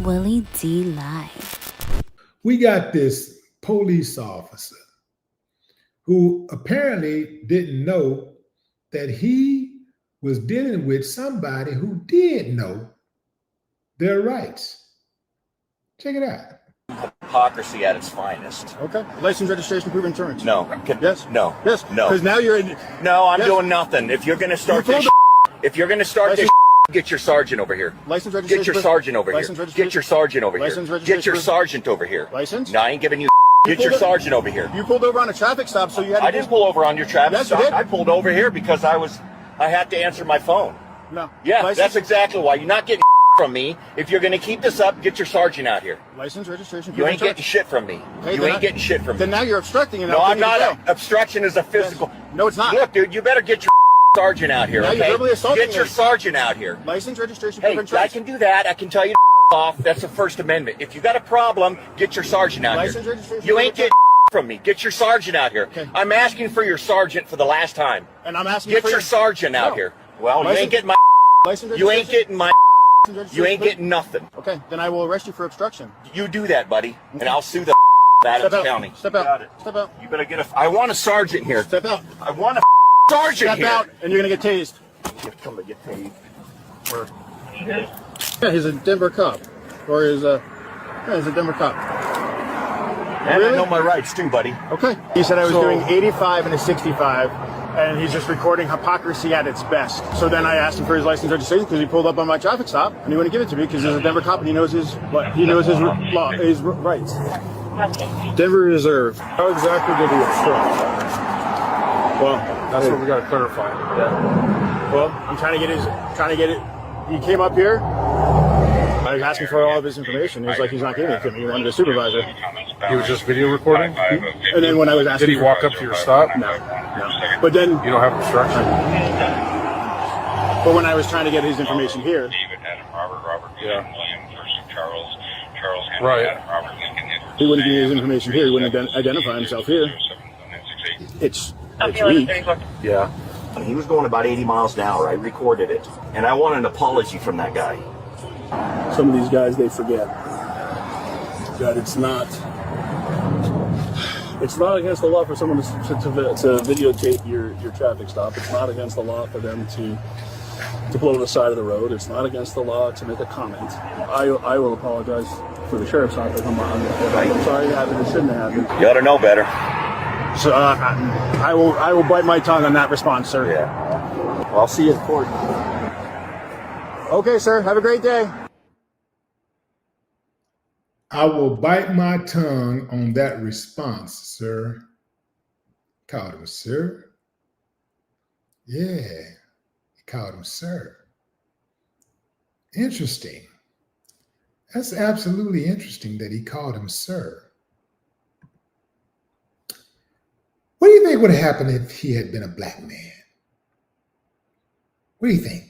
Willie D Live. We got this police officer who apparently didn't know that he was dealing with somebody who did know their rights. Check it out. Hypocrisy at its finest. Okay. License, registration, proof of insurance. No. Yes. No. Yes. No. Because now you're in. No, I'm Yes. doing nothing. If you're going to start this, if you're going to start this, get your sergeant over here. License, registration. Get your sergeant over here. License, registration. Get your sergeant over here. License, registration. Get your sergeant over here. License. No, I ain't giving you. Get your sergeant over here. You pulled over on a traffic stop, so you had to. I didn't pull over on your traffic Yes, you stop. did. I pulled over here because I had to answer my phone. No. Yeah, License, that's exactly why. You're not getting from me. If you're going to keep this up, get your sergeant out here. License, registration. You ain't getting shit from me. Okay, You ain't getting shit from me. Then now you're obstructing. And No, I'm not. Obstruction is a physical. No, it's not. Look, dude, you better get your sergeant out here. Now Okay? you're verbally assaulting Get your me. sergeant out here. License, registration, Hey, proof of insurance. I can do that. I can tell you off. That's the First Amendment. If you got a problem, get your sergeant out License, here. registration, You ain't proof of getting from me. Get your sergeant out here. Okay. I'm asking for your sergeant for the last time. And I'm asking Get for your sergeant out No. here. Well, you License- ain't getting my. License, You ain't registration, getting my. registration, You ain't proof- getting nothing. Okay, then I will arrest you for obstruction. You do that, buddy, and I'll sue the Adams Step out. County. Step You out. got it. Step out. You better get a. I want a sergeant here. Step out. I want a sergeant Step here. out, and you're gonna get tased. Come to get paid. Yeah, he's a Denver cop, or he's a Denver cop. And Really? I know my rights too, buddy. Okay. He said I was doing 85 and a 65, and he's just recording hypocrisy at its best. So then I asked him for his license registration because he pulled up on my traffic stop, and he wouldn't give it to me because he's a Denver cop and he knows his law, his rights. Denver Reserve. How exactly did he obstruct? Well, That's what we got to clarify. well, I'm trying to get it. He came up here. I asked him for all of his information. He was like, he's not giving it to me. He wanted a supervisor. He was just video recording? And then when I was asking, Did he walk up to your stop? No. But then, You don't have obstruction? but when I was trying to get his information here, Yeah. Right. he wouldn't give me his information here. He wouldn't identify himself here. It's weak. Yeah. He was going about 80 miles an hour. I recorded it, and I want an apology from that guy. Some of these guys, they forget that it's not against the law for someone to videotape your traffic stop. It's not against the law for them to pull over the side of the road. It's not against the law to make a comment. I will apologize for the sheriff's office. I'm sorry that happened. It shouldn't have happened. You ought to know better. So I will bite my tongue on that response, sir. Yeah. Well, I'll see you in court. Okay, sir. Have a great day. I will bite my tongue on that response, sir. Called him sir. Yeah, he called him sir. Interesting. That's absolutely interesting that he called him sir. What do you think would have happened if he had been a black man? What do you think?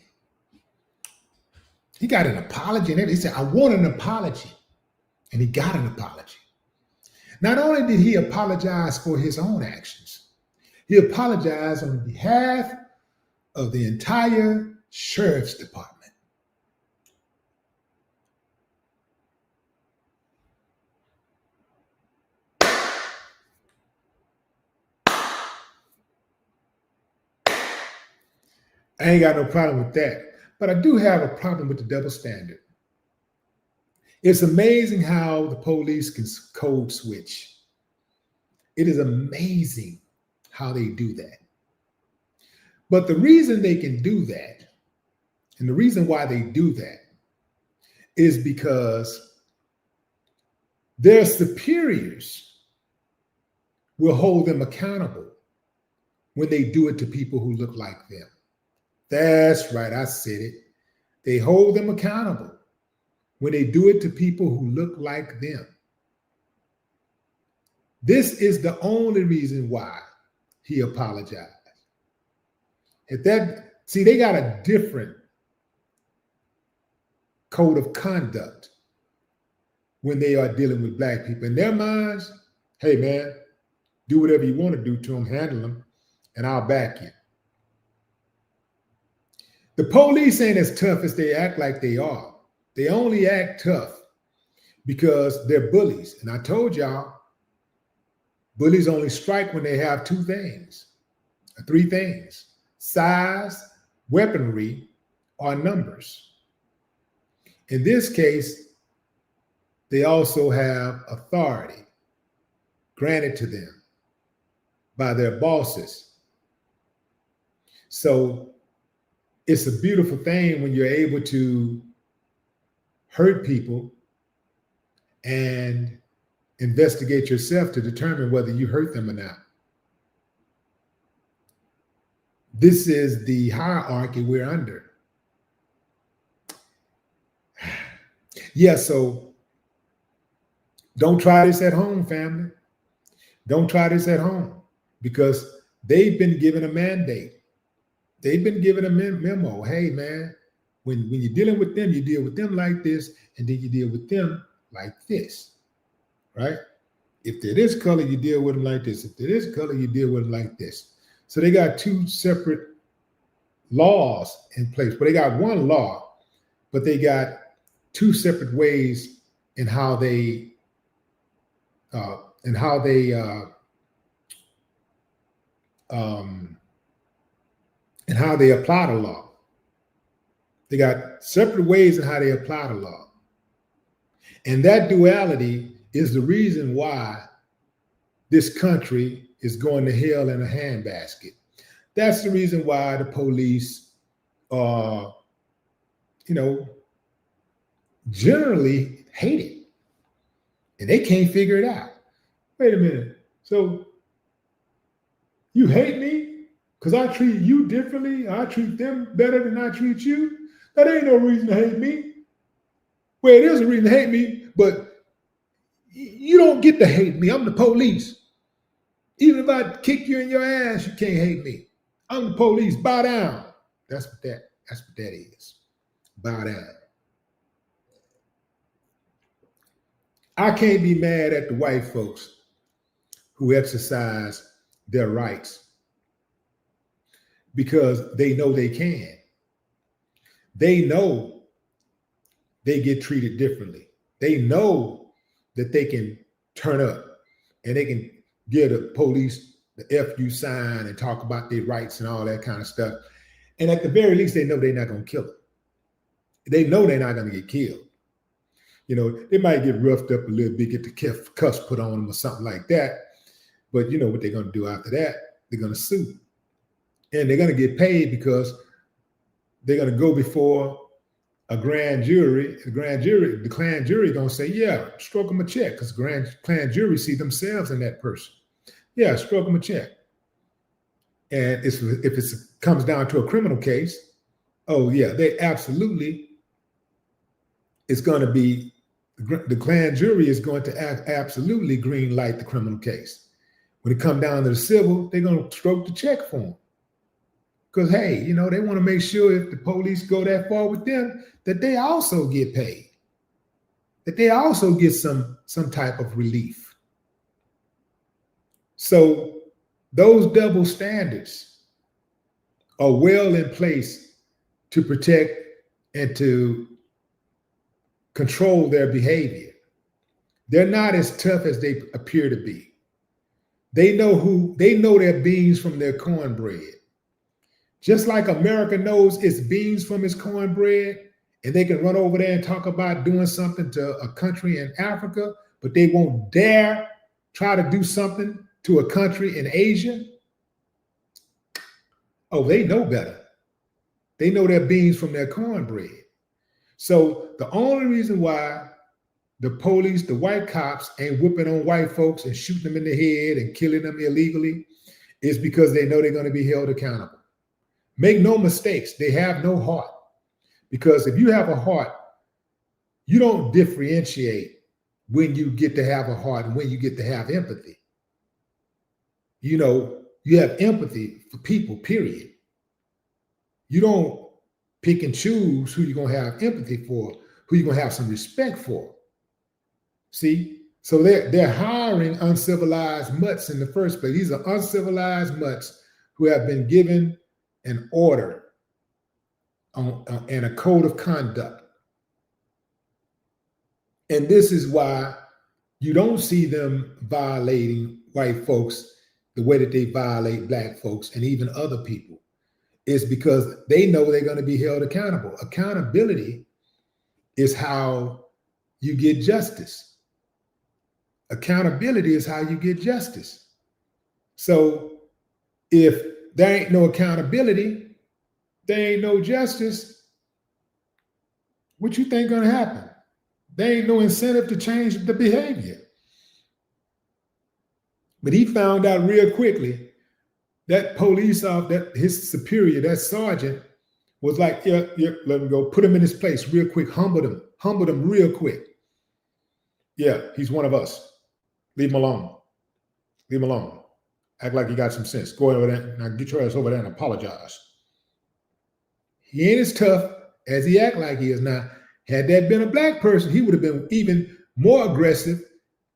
He got an apology and he said, I want an apology. And he got an apology. Not only did he apologize for his own actions, he apologized on behalf of the entire sheriff's department. I ain't got no problem with that, but I do have a problem with the double standard. It's amazing how the police can code switch. It is amazing how they do that. But the reason they can do that, and the reason why they do that, is because their superiors will hold them accountable when they do it to people who look like them. That's right, I said it. They hold them accountable when they do it to people who look like them. This is the only reason why he apologized. They got a different code of conduct when they are dealing with black people. In their minds, hey man, do whatever you want to do to them, handle them, and I'll back you. The police ain't as tough as they act like they are. They only act tough because they're bullies. And I told y'all, bullies only strike when they have two things, or three things: size, weaponry, or numbers. In this case, they also have authority granted to them by their bosses. So it's a beautiful thing when you're able to hurt people and investigate yourself to determine whether you hurt them or not. This is the hierarchy we're under. Yeah, so don't try this at home, family. Don't try this at home, because they've been given a mandate. They've been given a memo. Hey, man, when you're dealing with them, you deal with them like this, and then you deal with them like this, right? If they're this color, you deal with them like this. If they're this color, you deal with them like this. So they got two separate laws in place, but they got one law, but they got two separate ways in how they apply the law. They got separate ways in how they apply the law. And that duality is the reason why this country is going to hell in a handbasket. That's the reason why the police are, generally hate it. And they can't figure it out. Wait a minute. So you hate me because I treat you differently? I treat them better than I treat you? That ain't no reason to hate me. Well, it is a reason to hate me, but you don't get to hate me. I'm the police. Even if I kick you in your ass, you can't hate me. I'm the police. Bow down. That's what that is. Bow down. I can't be mad at the white folks who exercise their rights because they know they can. They know they get treated differently. They know that they can turn up and they can give the police the FU sign and talk about their rights and all that kind of stuff. And at the very least, they know they're not going to kill them. They know they're not going to get killed. They might get roughed up a little bit, get the cuss put on them or something like that. But you know what they're going to do after that? They're going to sue. And they're going to get paid because they're going to go before a grand jury. The grand jury going to say, yeah, stroke them a check, because grand jury see themselves in that person. Yeah, stroke them a check. And if it comes down to a criminal case, oh yeah, they absolutely, it's going to be, the grand jury is going to absolutely green light the criminal case. When it comes down to the civil, they're going to stroke the check for them. Because, hey, they want to make sure if the police go that far with them, that they also get paid, that they also get some type of relief. So those double standards are well in place to protect and to control their behavior. They're not as tough as they appear to be. They know their beans from their cornbread. Just like America knows its beans from its cornbread, and they can run over there and talk about doing something to a country in Africa, but they won't dare try to do something to a country in Asia. Oh, they know better. They know their beans from their cornbread. So the only reason why the police, the white cops, ain't whooping on white folks and shooting them in the head and killing them illegally is because they know they're going to be held accountable. Make no mistakes, they have no heart. Because if you have a heart, you don't differentiate when you get to have a heart and when you get to have empathy. You have empathy for people, period. You don't pick and choose who you're going to have empathy for, who you're going to have some respect for. See? So they're hiring uncivilized mutts in the first place. These are uncivilized mutts who have been given an order and a code of conduct. And this is why you don't see them violating white folks the way that they violate black folks and even other people. It's because they know they're going to be held accountable. Accountability is how you get justice. Accountability is how you get justice. So if there ain't no accountability, there ain't no justice, what you think gonna happen? There ain't no incentive to change the behavior. But he found out real quickly that police officer, that his superior, that sergeant, was like, yeah, let him go, put him in his place real quick, humbled him real quick. Yeah, he's one of us. Leave him alone. Leave him alone. Act like you got some sense. Go over there, now get your ass over there and apologize. He ain't as tough as he act like he is now. Had that been a black person, he would have been even more aggressive.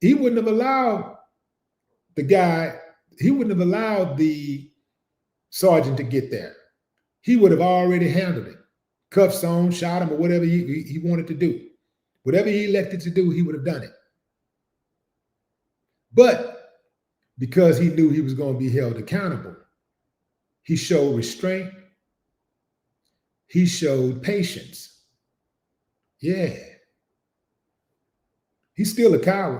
He wouldn't have allowed the sergeant to get there. He would have already handled it. Cuffs on, shot him, or whatever he wanted to do. Whatever he elected to do, he would have done it. But because he knew he was going to be held accountable, he showed restraint. He showed patience. Yeah. He's still a coward.